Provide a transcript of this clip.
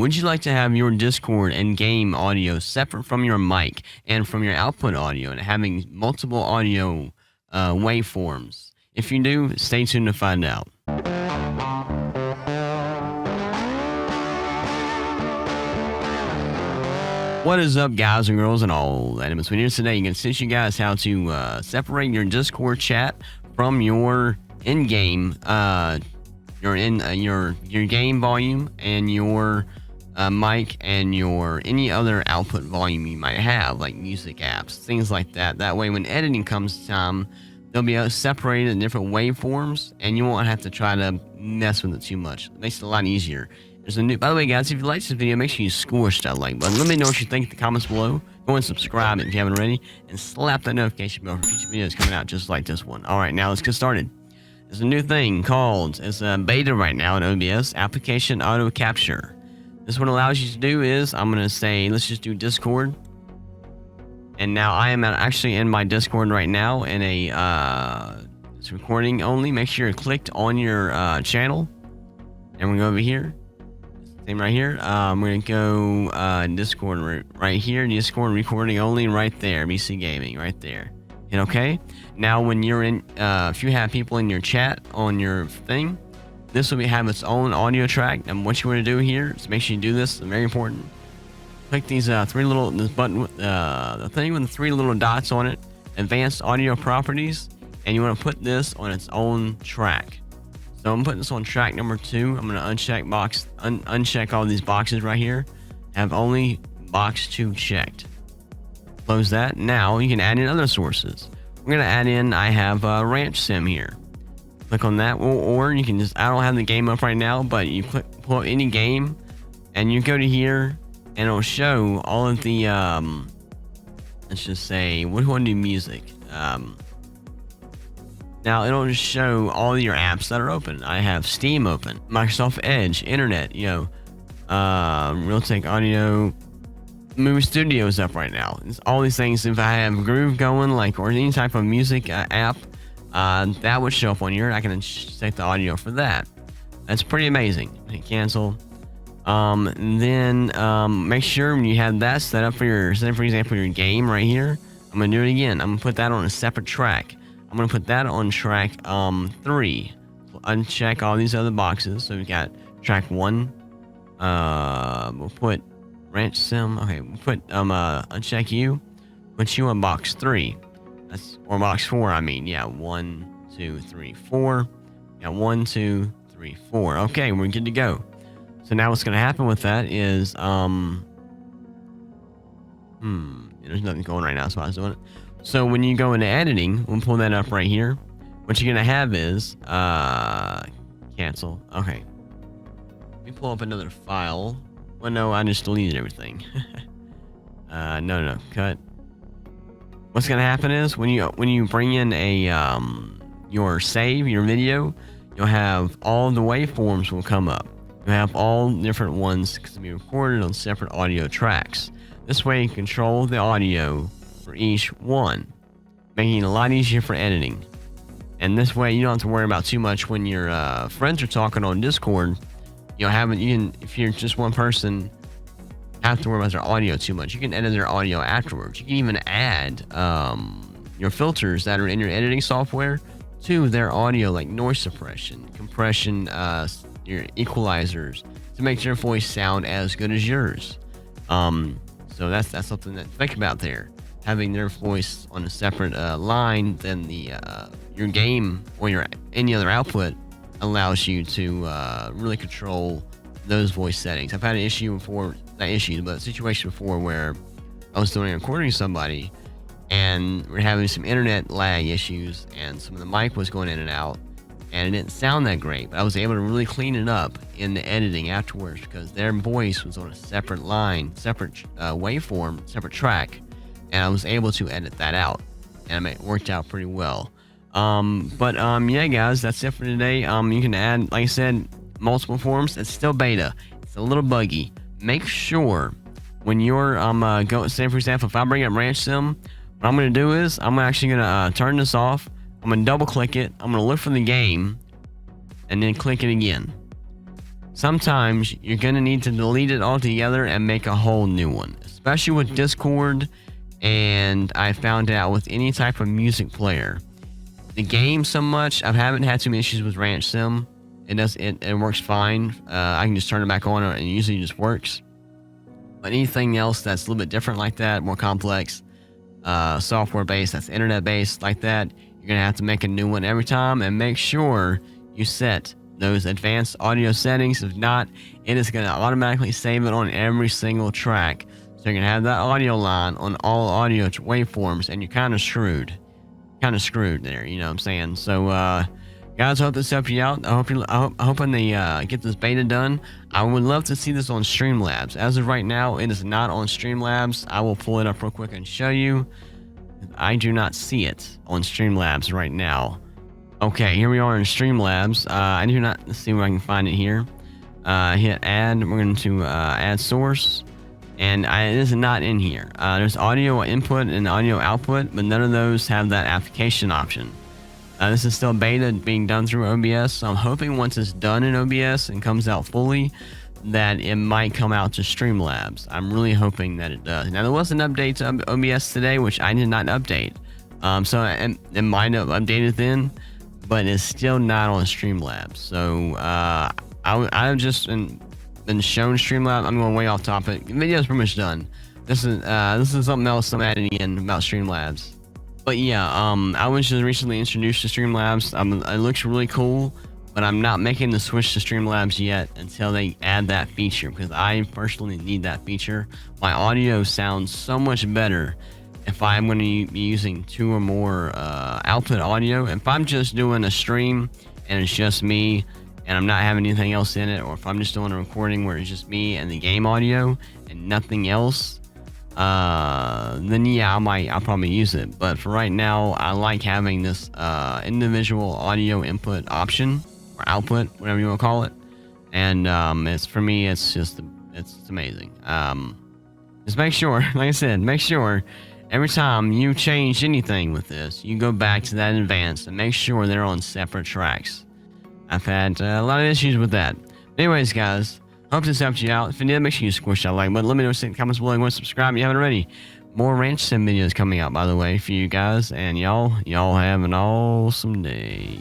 Would you like to have your Discord and game audio separate from your mic and from your output audio and having multiple audio waveforms? If you do, stay tuned to find out. What is up, guys and girls and all that in between? Here today, I'm going to teach you guys how to separate your Discord chat from your in-game, your game volume and your mic and your any other output volume you might have, like music apps, things like that. That way, when editing comes time, they'll be separated in different waveforms, and you won't have to try to mess with it too much. It makes it a lot easier. There's a new. By the way, guys, if you like this video, make sure you squish that like button. Let me know what you think in the comments below. Go and subscribe if you haven't already, and slap that notification bell for future videos coming out just like this one. All right, now let's get started. There's a new thing called, it's a beta right now in OBS, Application Auto Capture. This what allows you to do is, I'm going to say, let's just do Discord. And now I am actually in my Discord right now in it's recording only. Make sure you're clicked on your channel. And we're going to go over here. Same right here. We're going to go Discord right here. Discord recording only right there. BC Gaming right there. Hit OK. Now when you're in, if you have people in your chat on your thing, this will have its own audio track. And what you want to do here is make sure you do this. It's very important. Click these this button, the thing with the 3 little dots on it, Advanced Audio Properties, and you want to put this on its own track. So I'm putting this on track number 2. I'm going to uncheck all these boxes right here. Have only box 2 checked. Close that. Now you can add in other sources. We're going to add in, I have Ranch Sim here. Click on that, or you can just, I don't have the game up right now, but you pull up any game and you go to here and it'll show all of the, let's just say, what do you want to do, music? Now it'll just show all your apps that are open. I have Steam open, Microsoft Edge, Internet, Realtek Audio, Movie Studio is up right now. It's all these things. If I have Groove going, or any type of music app, that would show up on here. I can check the audio for that. That's pretty amazing. Hit cancel. Then make sure when you have that set up for your, for example, your game right here. I'm gonna do it again. I'm gonna put that on a separate track. I'm gonna put that on track 3. Uncheck all these other boxes. So we got track 1. We'll put Ranch Sim. Okay, we'll put uncheck you. Put you on box 3. That's, or box 4. I mean, yeah. 1, 2, 3, 4. Yeah, 1, 2, 3, 4. Okay, we're good to go. So now what's gonna happen with that is there's nothing going right now, so I was doing it. So when you go into editing, we'll pull that up right here. What you're gonna have is cancel. Okay. Let me pull up another file. Well, no, I just deleted everything. No, cut. What's gonna happen is when you bring in a your video, you'll have all the waveforms will come up. You have all different ones to be recorded on separate audio tracks. This way you control the audio for each one, making it a lot easier for editing. And this way you don't have to worry about too much when your friends are talking on Discord. If you're just one person, have to worry about their audio too much. You can edit their audio afterwards. You can even add your filters that are in your editing software to their audio, like noise suppression, compression, your equalizers, to make their voice sound as good as yours. So that's something to think about there. Having their voice on a separate line than the your game or your any other output allows you to really control those voice settings. I've had an issue before, not issue, but a situation before where I was doing a recording of somebody and we're having some internet lag issues and some of the mic was going in and out and it didn't sound that great, but I was able to really clean it up in the editing afterwards because their voice was on a separate line, separate waveform, separate track, and I was able to edit that out, and it worked out pretty well. Yeah, guys, that's it for today. You can add, like I said, multiple forms. It's still beta. It's a little buggy. Make sure when you're say for example, if I bring up Ranch Sim, what I'm gonna do is I'm actually gonna turn this off. I'm gonna double click it. I'm gonna look for the game, and then click it again. sometimes you're going to need to delete it altogether and make a whole new one, especially with Discord. And I found out with any type of music player, the game so much, I haven't had too many issues with Ranch Sim. It works fine. I can just turn it back on and it usually just works. But anything else that's a little bit different like that, more complex, software based, that's internet based like that, you're gonna have to make a new one every time and make sure you set those advanced audio settings. If not, it is gonna automatically save it on every single track. So you're gonna have that audio line on all audio waveforms, and you're kind of screwed. Kind of screwed there, you know what I'm saying? So, guys, I hope this helped you out. I hope when they get this beta done, I would love to see this on Streamlabs. As of right now, it is not on Streamlabs. I will pull it up real quick and show you. I do not see it on Streamlabs right now. Okay, here we are in Streamlabs. I do not, let's see where I can find it here. Hit add. We're going to add source. And it is not in here. There's audio input and audio output, but none of those have that application option. This is still beta being done through OBS, so I'm hoping once it's done in OBS and comes out fully, that it might come out to Streamlabs. I'm really hoping that it does. Now, there was an update to OBS today, which I did not update. So it might have updated then, but it's still not on Streamlabs. So I've just been shown Streamlabs. I'm going way off topic. The video's pretty much done. This is something else I'm adding in about Streamlabs. But yeah, I was just recently introduced to Streamlabs. It looks really cool, but I'm not making the switch to Streamlabs yet until they add that feature, because I personally need that feature. My audio sounds so much better if I'm going to be using 2 or more output audio. If I'm just doing a stream and it's just me and I'm not having anything else in it, or if I'm just doing a recording where it's just me and the game audio and nothing else, then yeah, I'll probably use it. But for right now, I like having this individual audio input option, or output, whatever you want to call it. And it's, for me, it's amazing. Just make sure, like I said, make sure every time you change anything with this, you go back to that advanced and make sure they're on separate tracks. I've had a lot of issues with that. Anyways, guys, hope this helped you out. If it did, make sure you squish that like button. Let me know in the comments below. And subscribe if you haven't already. More Ranch Sim videos coming out, by the way, for you guys. And y'all have an awesome day.